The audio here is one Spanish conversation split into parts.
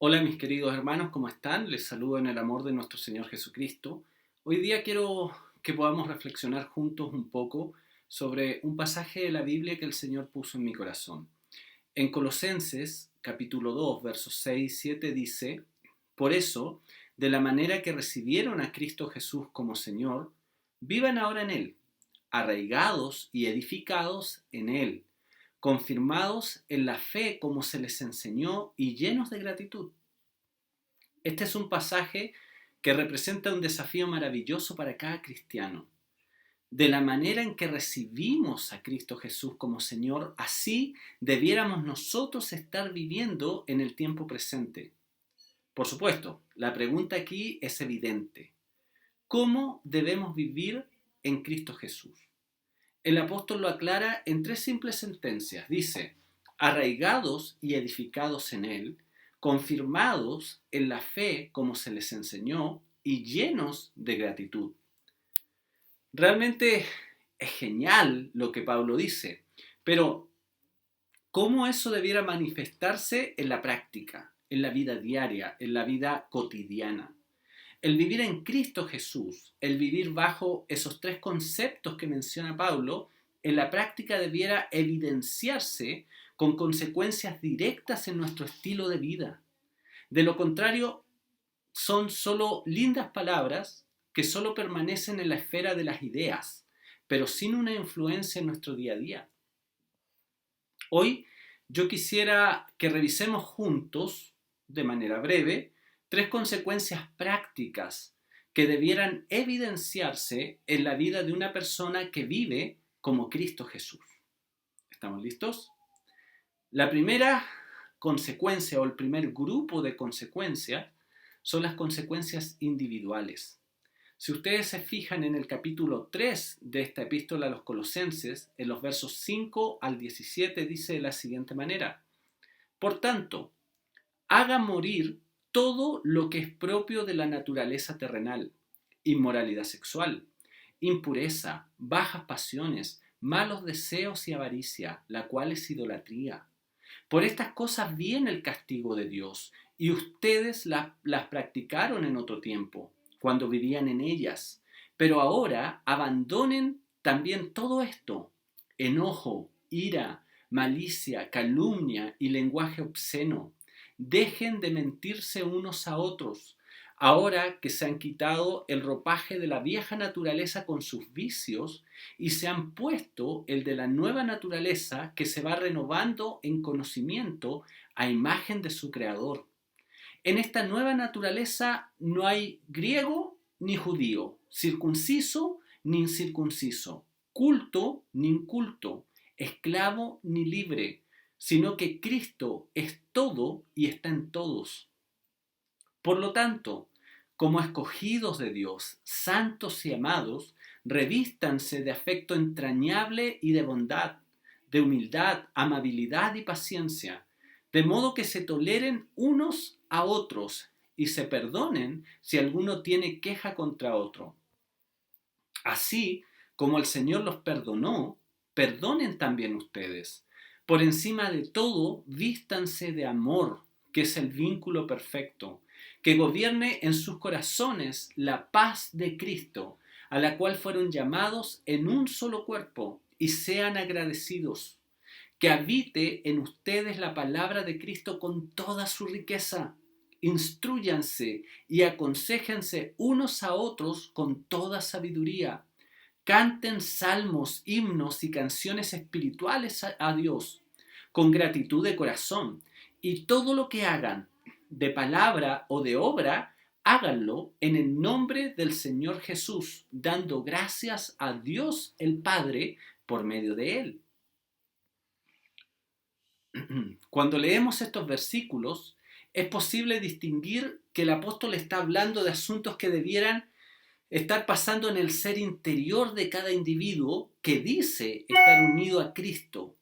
Hola mis queridos hermanos, ¿cómo están? Les saludo en el amor de nuestro Señor Jesucristo. Hoy día quiero que podamos reflexionar juntos un poco sobre un pasaje de la Biblia que el Señor puso en mi corazón. En Colosenses capítulo 2, versos 6 y 7 dice: Por eso, de la manera que recibieron a Cristo Jesús como Señor, vivan ahora en Él, arraigados y edificados en Él, confirmados en la fe como se les enseñó y llenos de gratitud. Este es un pasaje que representa un desafío maravilloso para cada cristiano. De la manera en que recibimos a Cristo Jesús como Señor, así debiéramos nosotros estar viviendo en el tiempo presente. Por supuesto, la pregunta aquí es evidente. ¿Cómo debemos vivir en Cristo Jesús? El apóstol lo aclara en tres simples sentencias. Dice: arraigados y edificados en Él, confirmados en la fe como se les enseñó y llenos de gratitud. Realmente es genial lo que Pablo dice, pero ¿cómo eso debiera manifestarse en la práctica, en la vida diaria, en la vida cotidiana? El vivir en Cristo Jesús, el vivir bajo esos tres conceptos que menciona Pablo, en la práctica debiera evidenciarse con consecuencias directas en nuestro estilo de vida. De lo contrario, son solo lindas palabras que solo permanecen en la esfera de las ideas, pero sin una influencia en nuestro día a día. Hoy yo quisiera que revisemos juntos, de manera breve, tres consecuencias prácticas que debieran evidenciarse en la vida de una persona que vive como Cristo Jesús. ¿Estamos listos? La primera consecuencia o el primer grupo de consecuencias son las consecuencias individuales. Si ustedes se fijan en el capítulo 3 de esta epístola a los Colosenses, en los versos 5 al 17 dice de la siguiente manera: Por tanto, haga morir todo lo que es propio de la naturaleza terrenal: inmoralidad sexual, impureza, bajas pasiones, malos deseos y avaricia, la cual es idolatría. Por estas cosas viene el castigo de Dios, y ustedes las practicaron en otro tiempo, cuando vivían en ellas. Pero ahora abandonen también todo esto: enojo, ira, malicia, calumnia y lenguaje obsceno. Dejen de mentirse unos a otros, ahora que se han quitado el ropaje de la vieja naturaleza con sus vicios y se han puesto el de la nueva naturaleza que se va renovando en conocimiento a imagen de su creador. En esta nueva naturaleza no hay griego ni judío, circunciso ni incircunciso, culto ni inculto, esclavo ni libre, sino que Cristo es todo y está en todos. Por lo tanto, como escogidos de Dios, santos y amados, revístanse de afecto entrañable y de bondad, de humildad, amabilidad y paciencia, de modo que se toleren unos a otros y se perdonen si alguno tiene queja contra otro. Así como el Señor los perdonó, perdonen también ustedes. Por encima de todo, vístanse de amor, que es el vínculo perfecto, que gobierne en sus corazones la paz de Cristo, a la cual fueron llamados en un solo cuerpo, y sean agradecidos. Que habite en ustedes la palabra de Cristo con toda su riqueza. Instrúyanse y aconséjense unos a otros con toda sabiduría. Canten salmos, himnos y canciones espirituales a Dios con gratitud de corazón. Y todo lo que hagan, de palabra o de obra, háganlo en el nombre del Señor Jesús, dando gracias a Dios el Padre por medio de Él. Cuando leemos estos versículos, es posible distinguir que el apóstol está hablando de asuntos que debieran estar pasando en el ser interior de cada individuo que dice estar unido a Cristo.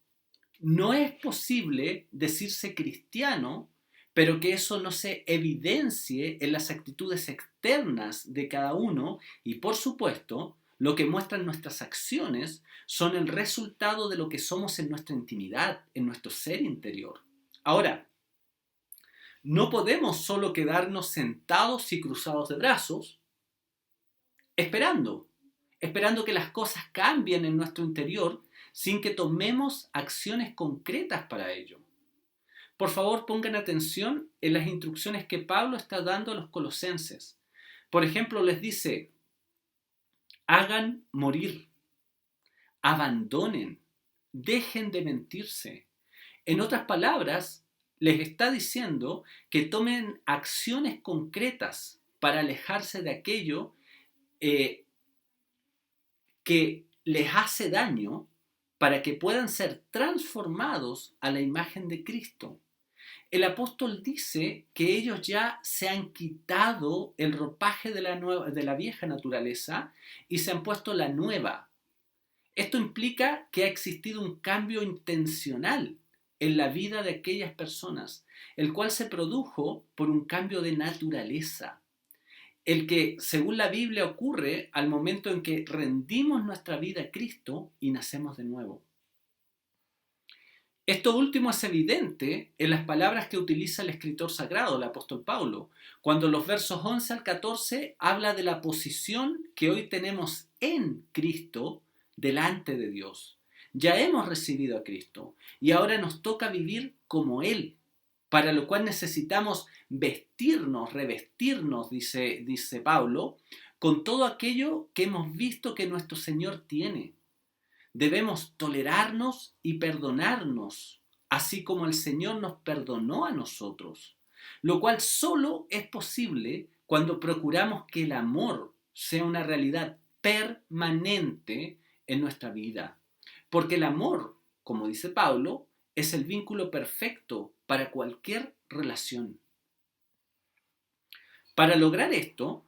No es posible decirse cristiano, pero que eso no se evidencie en las actitudes externas de cada uno, y por supuesto, lo que muestran nuestras acciones son el resultado de lo que somos en nuestra intimidad, en nuestro ser interior. Ahora, No podemos solo quedarnos sentados y cruzados de brazos, esperando, esperando que las cosas cambien en nuestro interior sin que tomemos acciones concretas para ello. Por favor, pongan atención en las instrucciones que Pablo está dando a los colosenses. Por ejemplo, les dice, hagan morir, abandonen, dejen de mentirse. En otras palabras, les está diciendo que tomen acciones concretas para alejarse de aquello que les hace daño para que puedan ser transformados a la imagen de Cristo. El apóstol dice que ellos ya se han quitado el ropaje de la vieja naturaleza y se han puesto la nueva. Esto implica que ha existido un cambio intencional en la vida de aquellas personas, el cual se produjo por un cambio de naturaleza. El que, según la Biblia, ocurre al momento en que rendimos nuestra vida a Cristo y nacemos de nuevo. Esto último es evidente en las palabras que utiliza el escritor sagrado, el apóstol Pablo, cuando en los versos 11 al 14 habla de la posición que hoy tenemos en Cristo delante de Dios. Ya hemos recibido a Cristo y ahora nos toca vivir como Él, para lo cual necesitamos vestirnos, revestirnos, dice Pablo, con todo aquello que hemos visto que nuestro Señor tiene. Debemos tolerarnos y perdonarnos, así como el Señor nos perdonó a nosotros, lo cual solo es posible cuando procuramos que el amor sea una realidad permanente en nuestra vida. Porque el amor, como dice Pablo, es el vínculo perfecto para cualquier relación. Para lograr esto,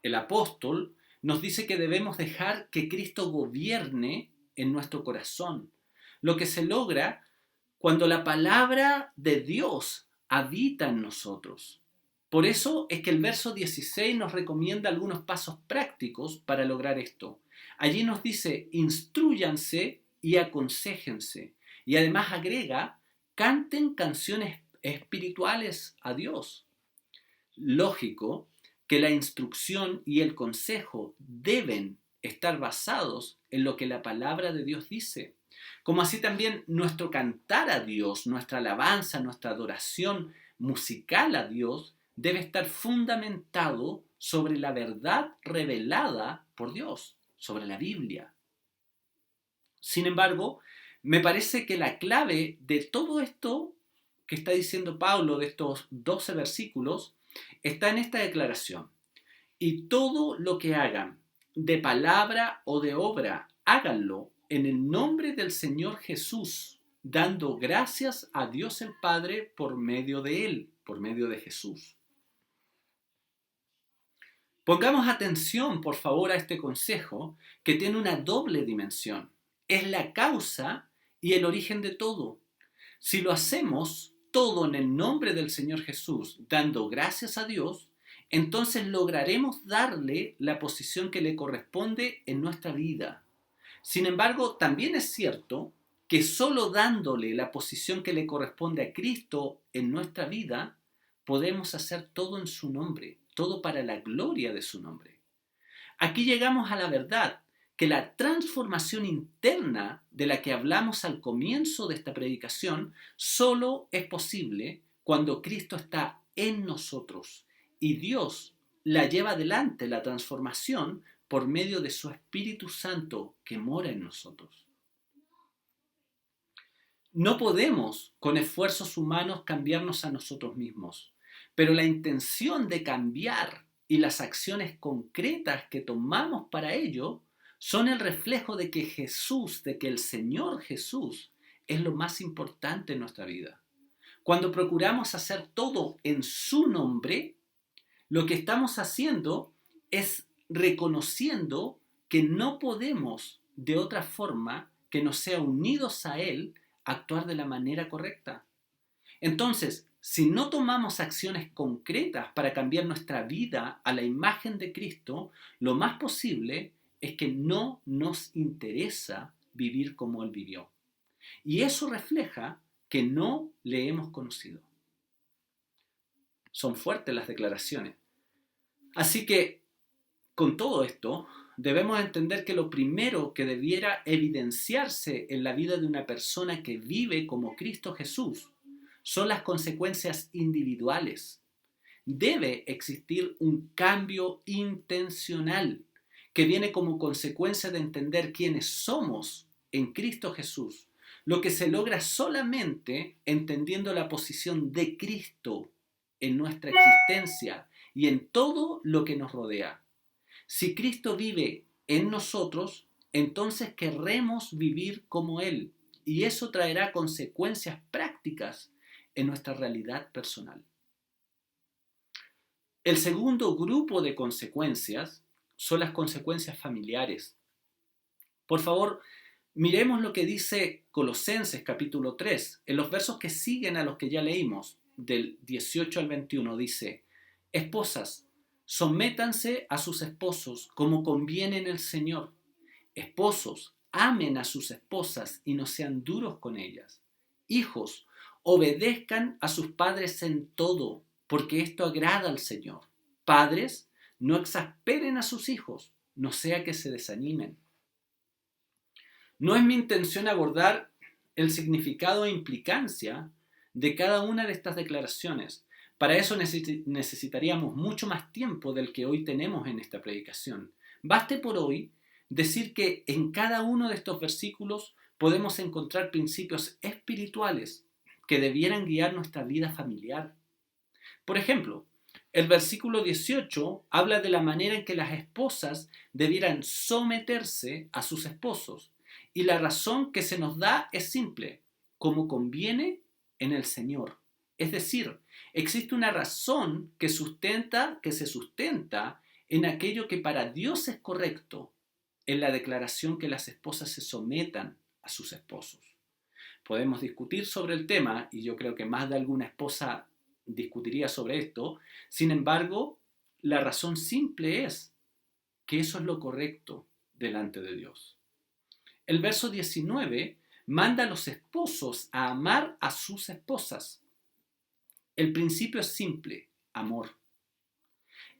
el apóstol nos dice que debemos dejar que Cristo gobierne en nuestro corazón, lo que se logra cuando la palabra de Dios habita en nosotros. Por eso es que el verso 16 nos recomienda algunos pasos prácticos para lograr esto. Allí nos dice, instrúyanse y aconséjense. Y además agrega, canten canciones espirituales a Dios. Lógico que la instrucción y el consejo deben estar basados en lo que la palabra de Dios dice. Como así también nuestro cantar a Dios, nuestra alabanza, nuestra adoración musical a Dios debe estar fundamentado sobre la verdad revelada por Dios, sobre la Biblia. Sin embargo, me parece que la clave de todo esto que está diciendo Pablo, de estos 12 versículos, está en esta declaración. Y todo lo que hagan, de palabra o de obra, háganlo en el nombre del Señor Jesús, dando gracias a Dios el Padre por medio de Él, por medio de Jesús. Pongamos atención, por favor, a este consejo que tiene una doble dimensión. Es la causa y el origen de todo. Si lo hacemos todo en el nombre del Señor Jesús, dando gracias a Dios, entonces lograremos darle la posición que le corresponde en nuestra vida. Sin embargo, también es cierto que solo dándole la posición que le corresponde a Cristo en nuestra vida, podemos hacer todo en su nombre, todo para la gloria de su nombre. Aquí llegamos a la verdad, que la transformación interna de la que hablamos al comienzo de esta predicación solo es posible cuando Cristo está en nosotros y Dios la lleva adelante, la transformación, por medio de su Espíritu Santo que mora en nosotros. No podemos con esfuerzos humanos cambiarnos a nosotros mismos, pero la intención de cambiar y las acciones concretas que tomamos para ello son el reflejo de que Jesús, de que el Señor Jesús es lo más importante en nuestra vida. Cuando procuramos hacer todo en su nombre, lo que estamos haciendo es reconociendo que no podemos de otra forma que no sea unidos a Él actuar de la manera correcta. Entonces, si no tomamos acciones concretas para cambiar nuestra vida a la imagen de Cristo, lo más posible es que no nos interesa vivir como Él vivió. Y eso refleja que no le hemos conocido. Son fuertes las declaraciones. Así que, con todo esto, debemos entender que lo primero que debiera evidenciarse en la vida de una persona que vive como Cristo Jesús son las consecuencias individuales. Debe existir un cambio intencional que viene como consecuencia de entender quiénes somos en Cristo Jesús, lo que se logra solamente entendiendo la posición de Cristo en nuestra existencia y en todo lo que nos rodea. Si Cristo vive en nosotros, entonces querremos vivir como Él, y eso traerá consecuencias prácticas en nuestra realidad personal. El segundo grupo de consecuencias son las consecuencias familiares. Por favor, miremos lo que dice Colosenses capítulo 3. En los versos que siguen a los que ya leímos, del 18 al 21, dice: Esposas, sométanse a sus esposos como conviene en el Señor. Esposos, amen a sus esposas y no sean duros con ellas. Hijos, obedezcan a sus padres en todo, porque esto agrada al Señor. Padres, no exasperen a sus hijos, no sea que se desanimen. No es mi intención abordar el significado e implicancia de cada una de estas declaraciones. Para eso necesitaríamos mucho más tiempo del que hoy tenemos en esta predicación. Baste por hoy decir que en cada uno de estos versículos podemos encontrar principios espirituales que debieran guiar nuestra vida familiar. Por ejemplo, el versículo 18 habla de la manera en que las esposas debieran someterse a sus esposos. Y la razón que se nos da es simple: como conviene en el Señor. Es decir, existe una razón que se sustenta en aquello que para Dios es correcto, en la declaración que las esposas se sometan a sus esposos. Podemos discutir sobre el tema, y yo creo que más de alguna esposa discutiría sobre esto. Sin embargo, la razón simple es que eso es lo correcto delante de Dios. El verso 19 manda a los esposos a amar a sus esposas. El principio es simple: amor.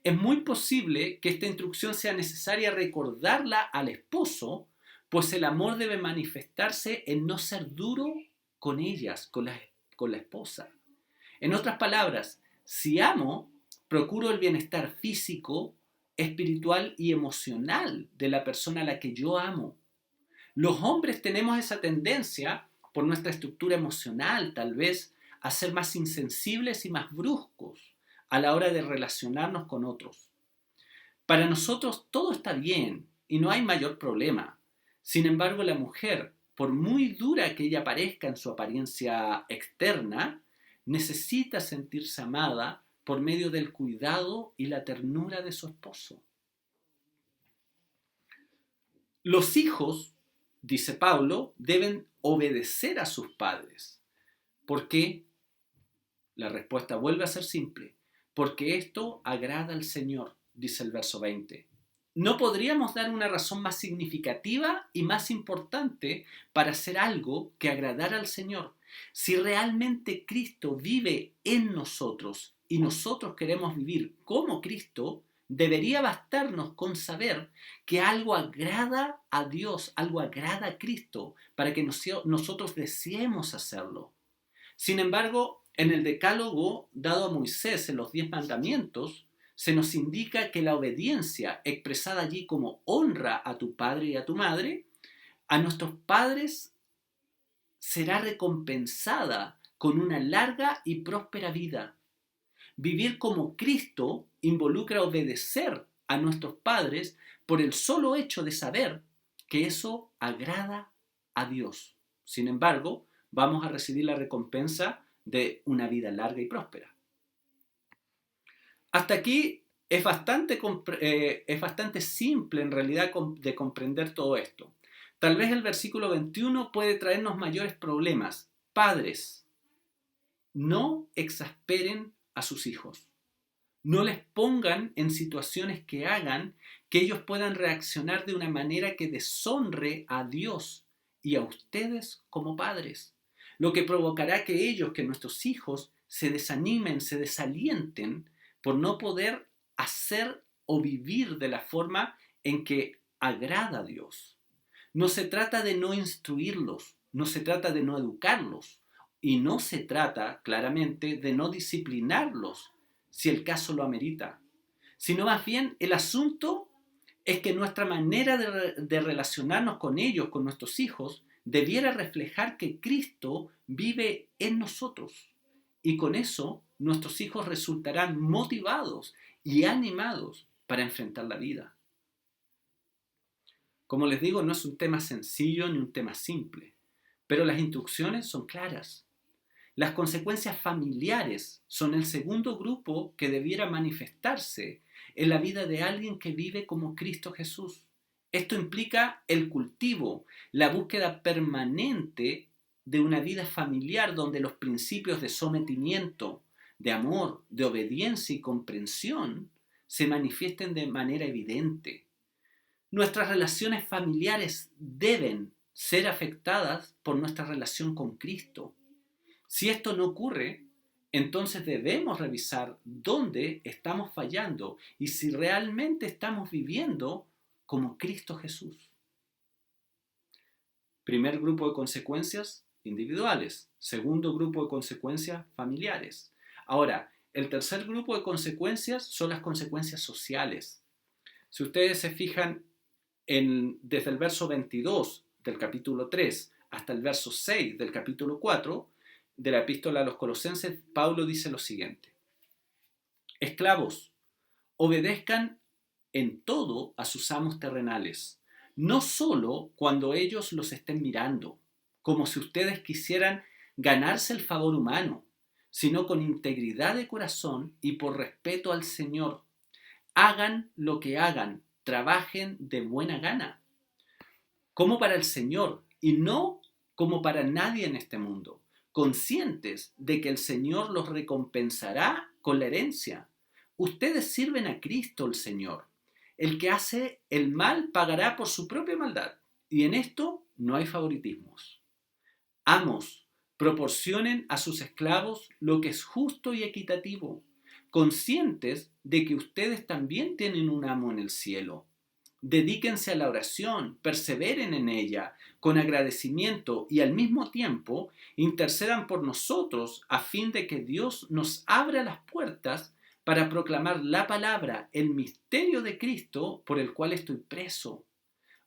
Es muy posible que esta instrucción sea necesaria recordarla al esposo, pues el amor debe manifestarse en no ser duro con ellas, con la esposa. En otras palabras, si amo, procuro el bienestar físico, espiritual y emocional de la persona a la que yo amo. Los hombres tenemos esa tendencia, por nuestra estructura emocional tal vez, a ser más insensibles y más bruscos a la hora de relacionarnos con otros. Para nosotros todo está bien y no hay mayor problema. Sin embargo, la mujer, por muy dura que ella parezca en su apariencia externa, necesita sentirse amada por medio del cuidado y la ternura de su esposo. Los hijos, dice Pablo, deben obedecer a sus padres. ¿Por qué? La respuesta vuelve a ser simple: porque esto agrada al Señor, dice el verso 20. No podríamos dar una razón más significativa y más importante para hacer algo que agradara al Señor. Si realmente Cristo vive en nosotros y nosotros queremos vivir como Cristo, debería bastarnos con saber que algo agrada a Dios, algo agrada a Cristo, para que nosotros deseemos hacerlo. Sin embargo, en el decálogo dado a Moisés en los 10 mandamientos, se nos indica que la obediencia, expresada allí como honra a tu padre y a tu madre, a nuestros padres será recompensada con una larga y próspera vida. Vivir como Cristo involucra obedecer a nuestros padres por el solo hecho de saber que eso agrada a Dios. Sin embargo, vamos a recibir la recompensa de una vida larga y próspera. Hasta aquí es bastante simple en realidad de comprender todo esto. Tal vez el versículo 21 puede traernos mayores problemas. Padres, no exasperen a sus hijos. No les pongan en situaciones que hagan que ellos puedan reaccionar de una manera que deshonre a Dios y a ustedes como padres, lo que provocará que nuestros hijos, se desanimen, se desalienten por no poder hacer o vivir de la forma en que agrada a Dios. No se trata de no instruirlos, no se trata de no educarlos y no se trata claramente de no disciplinarlos si el caso lo amerita, sino más bien el asunto es que nuestra manera de relacionarnos con ellos, con nuestros hijos, debiera reflejar que Cristo vive en nosotros. Y con eso nuestros hijos resultarán motivados y animados para enfrentar la vida. Como les digo, no es un tema sencillo ni un tema simple, pero las instrucciones son claras. Las consecuencias familiares son el segundo grupo que debiera manifestarse en la vida de alguien que vive como Cristo Jesús. Esto implica el cultivo, la búsqueda permanente de una vida familiar donde los principios de sometimiento, de amor, de obediencia y comprensión se manifiesten de manera evidente. Nuestras relaciones familiares deben ser afectadas por nuestra relación con Cristo. Si esto no ocurre, entonces debemos revisar dónde estamos fallando y si realmente estamos viviendo como Cristo Jesús. Primer grupo de consecuencias individuales. Segundo grupo de consecuencias familiares. Ahora, el tercer grupo de consecuencias son las consecuencias sociales. Si ustedes se fijan desde el verso 22 del capítulo 3 hasta el verso 6 del capítulo 4, de la epístola a los Colosenses, Pablo dice lo siguiente: esclavos, obedezcan en todo a sus amos terrenales, no solo cuando ellos los estén mirando, como si ustedes quisieran ganarse el favor humano, sino con integridad de corazón y por respeto al Señor. Hagan lo que hagan, trabajen de buena gana, como para el Señor y no como para nadie en este mundo, conscientes de que el Señor los recompensará con la herencia. Ustedes sirven a Cristo el Señor. El que hace el mal pagará por su propia maldad, y en esto no hay favoritismos. Amos, proporcionen a sus esclavos lo que es justo y equitativo, conscientes de que ustedes también tienen un amo en el cielo. Dedíquense a la oración, perseveren en ella, con agradecimiento y al mismo tiempo intercedan por nosotros a fin de que Dios nos abra las puertas para proclamar la palabra, el misterio de Cristo por el cual estoy preso.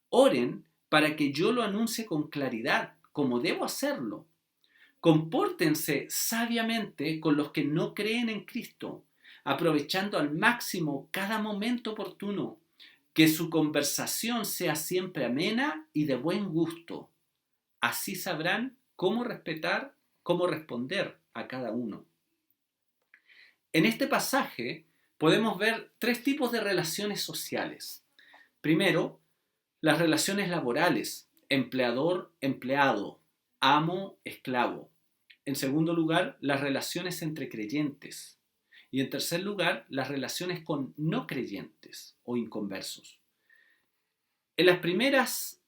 Oren para que yo lo anuncie con claridad, como debo hacerlo. Compórtense sabiamente con los que no creen en Cristo, aprovechando al máximo cada momento oportuno. Que su conversación sea siempre amena y de buen gusto. Así sabrán cómo respetar, cómo responder a cada uno. En este pasaje podemos ver tres tipos de relaciones sociales. Primero, las relaciones laborales, empleador-empleado, amo-esclavo. En segundo lugar, las relaciones entre creyentes. Y en tercer lugar, las relaciones con no creyentes o inconversos. En las primeras,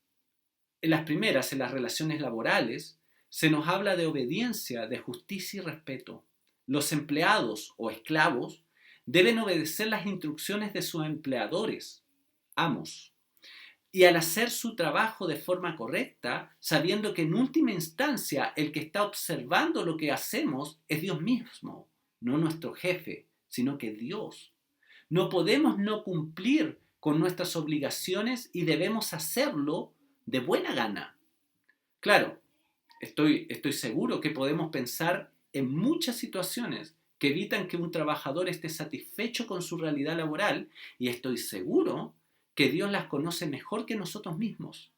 en las relaciones laborales, se nos habla de obediencia, de justicia y respeto. Los empleados o esclavos deben obedecer las instrucciones de sus empleadores, amos, y al hacer su trabajo de forma correcta, sabiendo que en última instancia el que está observando lo que hacemos es Dios mismo, no nuestro jefe, sino que Dios. No podemos no cumplir con nuestras obligaciones y debemos hacerlo de buena gana. Claro, estoy seguro que podemos pensar en muchas situaciones que evitan que un trabajador esté satisfecho con su realidad laboral y estoy seguro que Dios las conoce mejor que nosotros mismos.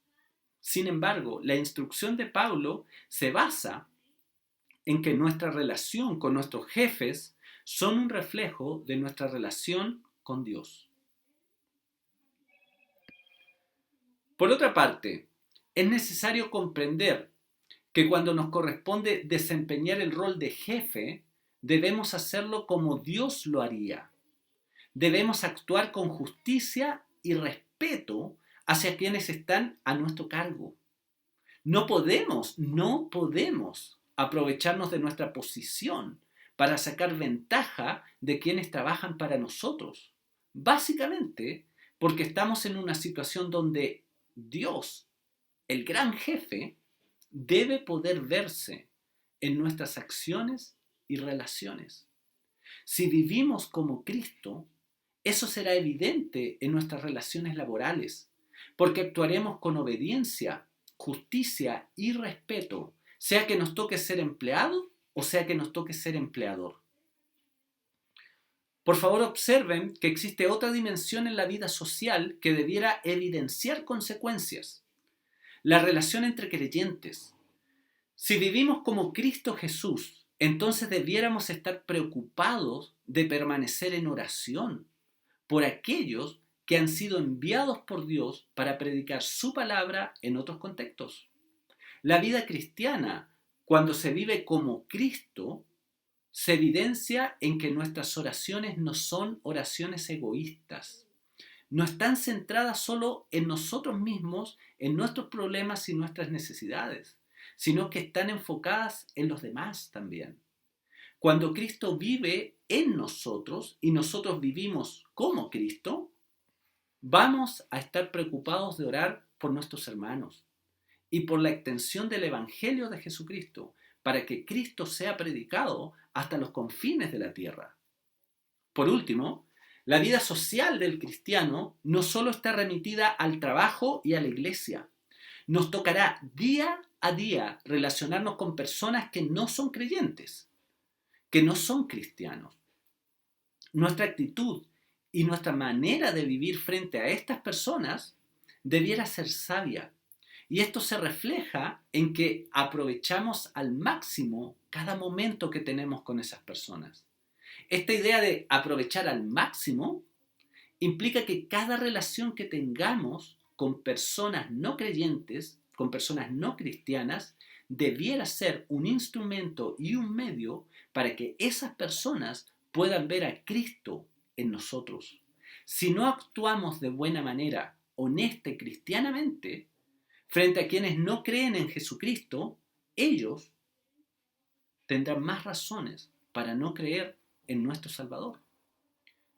Sin embargo, la instrucción de Pablo se basa en que nuestra relación con nuestros jefes son un reflejo de nuestra relación con Dios. Por otra parte, es necesario comprender que cuando nos corresponde desempeñar el rol de jefe, debemos hacerlo como Dios lo haría. Debemos actuar con justicia y respeto hacia quienes están a nuestro cargo. No podemos aprovecharnos de nuestra posición para sacar ventaja de quienes trabajan para nosotros. Básicamente porque estamos en una situación donde Dios, el gran jefe, debe poder verse en nuestras acciones y relaciones. Si vivimos como Cristo, eso será evidente en nuestras relaciones laborales, porque actuaremos con obediencia, justicia y respeto, sea que nos toque ser empleado o sea que nos toque ser empleador. Por favor, observen que existe otra dimensión en la vida social que debiera evidenciar consecuencias: la relación entre creyentes. Si vivimos como Cristo Jesús, entonces debiéramos estar preocupados de permanecer en oración por aquellos que han sido enviados por Dios para predicar su palabra en otros contextos. La vida cristiana, cuando se vive como Cristo, se evidencia en que nuestras oraciones no son oraciones egoístas. No están centradas solo en nosotros mismos, en nuestros problemas y nuestras necesidades, sino que están enfocadas en los demás también. Cuando Cristo vive en nosotros y nosotros vivimos como Cristo, vamos a estar preocupados de orar por nuestros hermanos y por la extensión del Evangelio de Jesucristo, para que Cristo sea predicado hasta los confines de la tierra. Por último, la vida social del cristiano no solo está remitida al trabajo y a la iglesia. Nos tocará día a día relacionarnos con personas que no son creyentes, que no son cristianos. Nuestra actitud y nuestra manera de vivir frente a estas personas debiera ser sabia. Y esto se refleja en que aprovechamos al máximo cada momento que tenemos con esas personas. Esta idea de aprovechar al máximo implica que cada relación que tengamos con personas no creyentes, con personas no cristianas, debiera ser un instrumento y un medio para que esas personas puedan ver a Cristo en nosotros. Si no actuamos de buena manera, honesta y cristianamente, frente a quienes no creen en Jesucristo, ellos tendrán más razones para no creer en nuestro Salvador.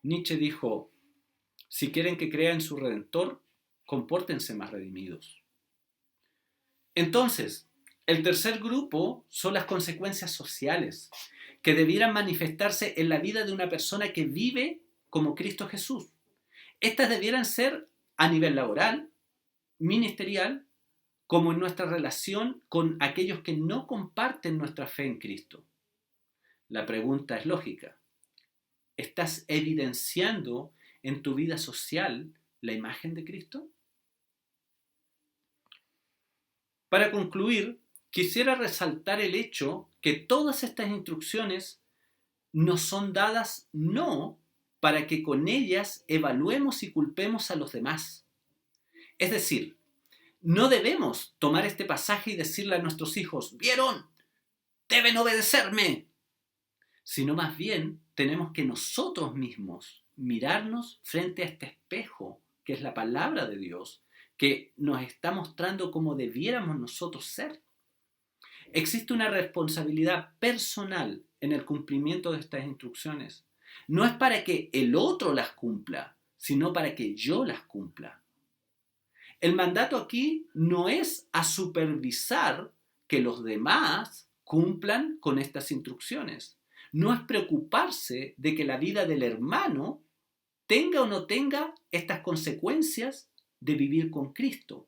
Nietzsche dijo: si quieren que crea en su Redentor, compórtense más redimidos. Entonces, el tercer grupo son las consecuencias sociales, que debieran manifestarse en la vida de una persona que vive como Cristo Jesús. Estas debieran ser a nivel laboral, ministerial, como en nuestra relación con aquellos que no comparten nuestra fe en Cristo. La pregunta es lógica: ¿estás evidenciando en tu vida social la imagen de Cristo? Para concluir, quisiera resaltar el hecho que todas estas instrucciones nos son dadas no para que con ellas evaluemos y culpemos a los demás. Es decir, no debemos tomar este pasaje y decirle a nuestros hijos: ¿vieron? Deben obedecerme. Sino más bien tenemos que nosotros mismos mirarnos frente a este espejo, que es la palabra de Dios, que nos está mostrando cómo debiéramos nosotros ser. Existe una responsabilidad personal en el cumplimiento de estas instrucciones. No es para que el otro las cumpla, sino para que yo las cumpla. El mandato aquí no es a supervisar que los demás cumplan con estas instrucciones. No es preocuparse de que la vida del hermano tenga o no tenga estas consecuencias de vivir con Cristo,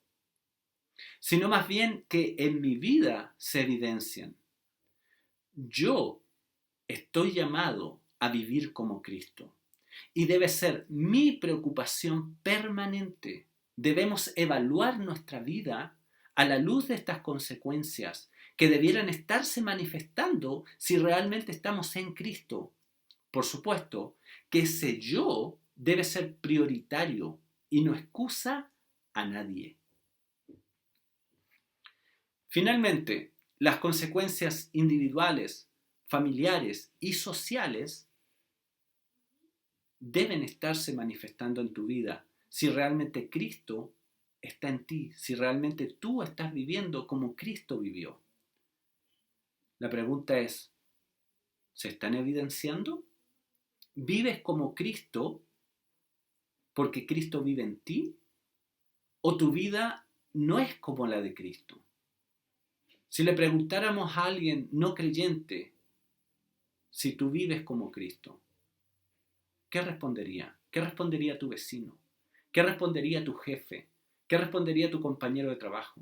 sino más bien que en mi vida se evidencian. Yo estoy llamado a vivir como Cristo y debe ser mi preocupación permanente. Debemos evaluar nuestra vida a la luz de estas consecuencias que debieran estarse manifestando si realmente estamos en Cristo. Por supuesto que ese yo debe ser prioritario y no excusa a nadie. Finalmente, las consecuencias individuales, familiares y sociales deben estarse manifestando en tu vida si realmente Cristo está en ti, si realmente tú estás viviendo como Cristo vivió. La pregunta es: se están evidenciando? ¿Vives como Cristo porque Cristo vive en ti? ¿O tu vida no es como la de Cristo? Si le preguntáramos a alguien no creyente si tú vives como Cristo, ¿qué respondería? ¿Qué respondería tu vecino? ¿Qué respondería tu jefe? ¿Qué respondería tu compañero de trabajo?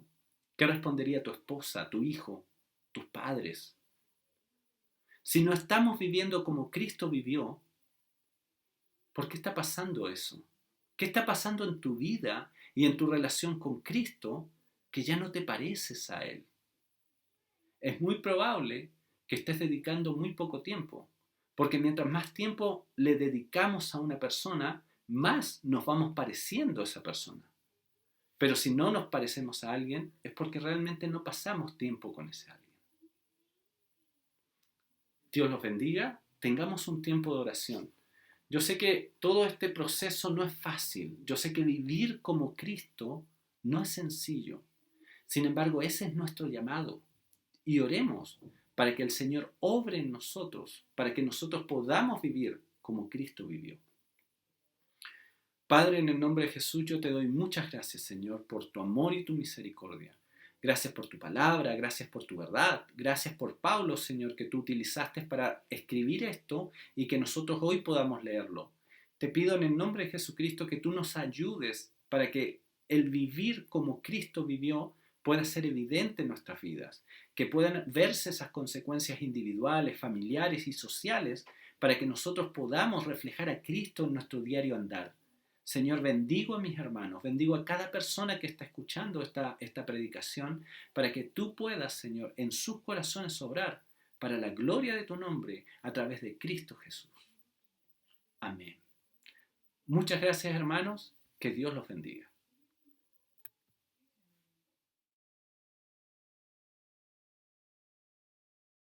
¿Qué respondería tu esposa, tu hijo, tus padres? Si no estamos viviendo como Cristo vivió, ¿por qué está pasando eso? ¿Qué está pasando en tu vida y en tu relación con Cristo que ya no te pareces a Él? Es muy probable que estés dedicando muy poco tiempo, porque mientras más tiempo le dedicamos a una persona, más nos vamos pareciendo a esa persona. Pero si no nos parecemos a alguien, es porque realmente no pasamos tiempo con ese alguien. Dios los bendiga, tengamos un tiempo de oración. Yo sé que todo este proceso no es fácil, yo sé que vivir como Cristo no es sencillo. Sin embargo, ese es nuestro llamado. Y oremos para que el Señor obre en nosotros, para que nosotros podamos vivir como Cristo vivió. Padre, en el nombre de Jesús, yo te doy muchas gracias, Señor, por tu amor y tu misericordia. Gracias por tu palabra, gracias por tu verdad, gracias por Pablo, Señor, que tú utilizaste para escribir esto y que nosotros hoy podamos leerlo. Te pido en el nombre de Jesucristo que tú nos ayudes para que el vivir como Cristo vivió pueda ser evidente en nuestras vidas, que puedan verse esas consecuencias individuales, familiares y sociales para que nosotros podamos reflejar a Cristo en nuestro diario andar. Señor, bendigo a mis hermanos, bendigo a cada persona que está escuchando esta predicación, para que tú puedas, Señor, en sus corazones obrar para la gloria de tu nombre a través de Cristo Jesús. Amén. Muchas gracias, hermanos. Que Dios los bendiga.